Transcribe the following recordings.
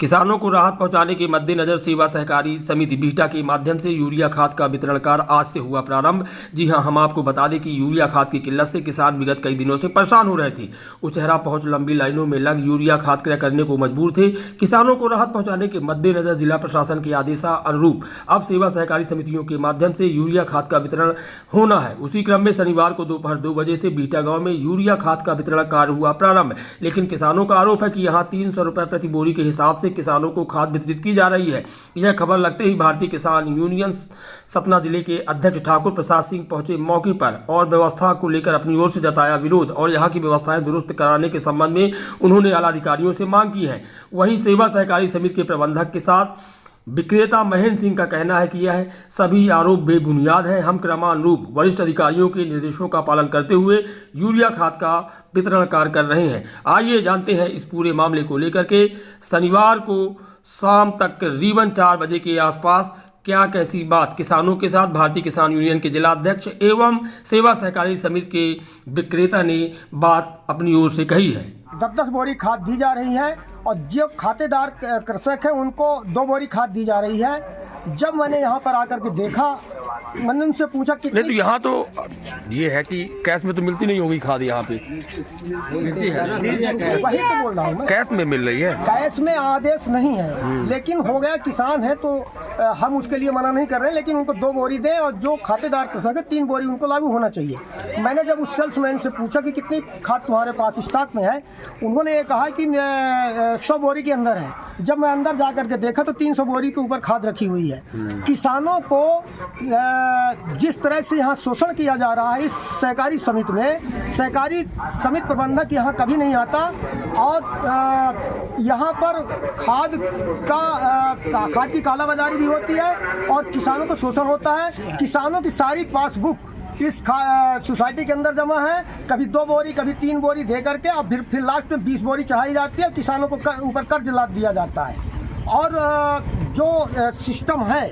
किसानों को राहत पहुंचाने के मद्देनजर सेवा सहकारी समिति बीहटा के माध्यम से यूरिया खाद का वितरण कार्य आज से हुआ प्रारंभ। जी हां, हम आपको बता दें कि यूरिया खाद की किल्लत से किसान विगत कई दिनों से परेशान हो रहे थे। उचेहरा पहुंच लंबी लाइनों में लग यूरिया खाद क्रय करने को मजबूर थे। किसानों को राहत पहुंचाने के मद्देनजर जिला प्रशासन के आदेशानुरूप अब सेवा सहकारी समितियों के माध्यम से यूरिया खाद का वितरण होना है। उसी क्रम में शनिवार को दोपहर 2 बजे से बीहटा गाँव में यूरिया खाद का वितरण कार्य हुआ प्रारंभ। लेकिन किसानों का आरोप है कि यहाँ 300 रुपये प्रति बोरी के हिसाब से किसानों को खाद वितरित की जा रही है। यह खबर लगते ही भारतीय किसान यूनियन सतना जिले के अध्यक्ष ठाकुर प्रसाद सिंह पहुंचे मौके पर और व्यवस्था को लेकर अपनी ओर से जताया विरोध और यहां की व्यवस्थाएं दुरुस्त कराने के संबंध में उन्होंने आला अधिकारियों से मांग की है। वहीं सेवा सहकारी समिति के प्रबंधक के साथ विक्रेता महेंद्र सिंह का कहना है कि यह सभी आरोप बेबुनियाद है। हम क्रमानुरूप वरिष्ठ अधिकारियों के निर्देशों का पालन करते हुए यूरिया खाद का वितरण कार्य कर रहे हैं। आइए जानते हैं इस पूरे मामले को लेकर के शनिवार को शाम तक करीबन 4 बजे के आसपास क्या कैसी बात किसानों के साथ भारतीय किसान यूनियन के जिला अध्यक्ष एवं सेवा सहकारी समिति के विक्रेता ने बात अपनी ओर से कही है। 10-10 बोरी खाद दी जा रही है और जो खातेदार कृषक है उनको 2 बोरी खाद दी जा रही है। जब मैंने यहाँ पर आकर के देखा, मैंने उनसे पूछा कि नहीं, तो यहाँ तो ये है कि कैश में तो मिलती नहीं होगी खाद, यहाँ पे मिलती है ना? वही तो बोल रहा हूँ मैं, कैश में मिल रही है। कैश में आदेश नहीं है, लेकिन हो गया किसान है तो हम उसके लिए मना नहीं कर रहे, लेकिन उनको 2 बोरी दें और जो खातेदार कृषक है 3 बोरी उनको लागू होना चाहिए। मैंने जब उस सेल्समैन से पूछा कि कितनी खाद तुम्हारे पास स्टॉक में है, उन्होंने ये कहा कि 100 बोरी के अंदर है। जब मैं अंदर जा करके देखा तो 300 बोरी के ऊपर खाद रखी हुई है। किसानों को जिस तरह से यहाँ शोषण किया जा रहा है इस सहकारी समिति में, सहकारी समिति प्रबंधक यहाँ कभी नहीं आता और यहाँ पर खाद की कालाबाजारी भी होती है और किसानों को शोषण होता है। किसानों की सारी पासबुक इस सोसाइटी के अंदर जमा है, कभी 2 बोरी कभी 3 बोरी दे करके और फिर लास्ट में 20 बोरी चढ़ाई जाती है। किसानों को ऊपर कर्ज लाद दिया जाता है और जो सिस्टम है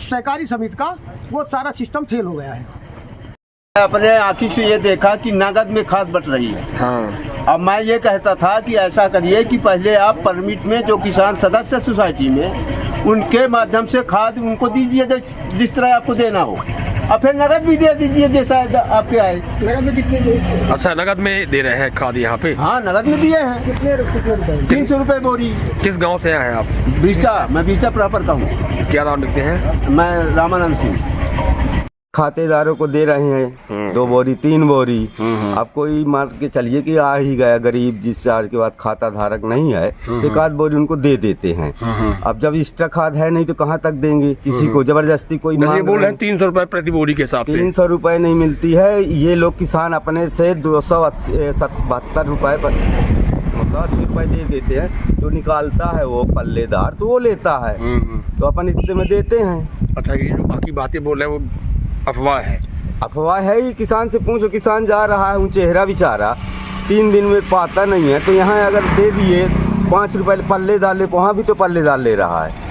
सहकारी समिति का, वो सारा सिस्टम फेल हो गया है। अपने आँखी से ये देखा कि नगद में खाद बट रही है। हाँ। अब मैं ये कहता था कि ऐसा करिए कि पहले आप परमिट में जो किसान सदस्य सोसाइटी में उनके माध्यम से खाद उनको दीजिए जिस तरह आपको देना हो, और फिर नगद भी दे दीजिए जैसा आपके आए। नगद में कितने दे? अच्छा, नगद में दे रहे हैं खाद यहाँ पे? हाँ, नगद में दिए हैं। कितने रुपए? 300 रुपये बोरी। किस गांव से आए हैं आप? बीहटा, मैं बीहटा प्रॉपर का हूँ। क्या नाम लिखते हैं? मैं रामानंद सिंह। खातेदारों को दे रहे हैं 2 बोरी 3 बोरी। अब कोई मान के चलिए कि आ ही गया गरीब, जिस चार के बाद खाता धारक नहीं है, 1-8 बोरी उनको दे देते हैं। अब जब एक्स्ट्रा खाद है नहीं तो कहाँ तक देंगे किसी को? जबरदस्ती कोई बोल रहे हैं 300 रुपए प्रति बोरी के हिसाब से। 300 रुपए नहीं मिलती है। ये लोग किसान अपने से 272 रुपए पर 80 रुपए दे देते हैं। जो निकालता है वो पल्लेदार तो वो लेता है, तो अपन इतने में देते हैं। अच्छा, ये जो बाकी बातें बोल रहे हैं वो अफवाह है? अफवाह है ही। किसान से पूछो, किसान जा रहा है चेहरा बेचारा 3 दिन में पाता नहीं है, तो यहाँ अगर दे दिए 5 रुपए पल्ले डाले, वहाँ भी तो पल्ले डाल ले रहा है।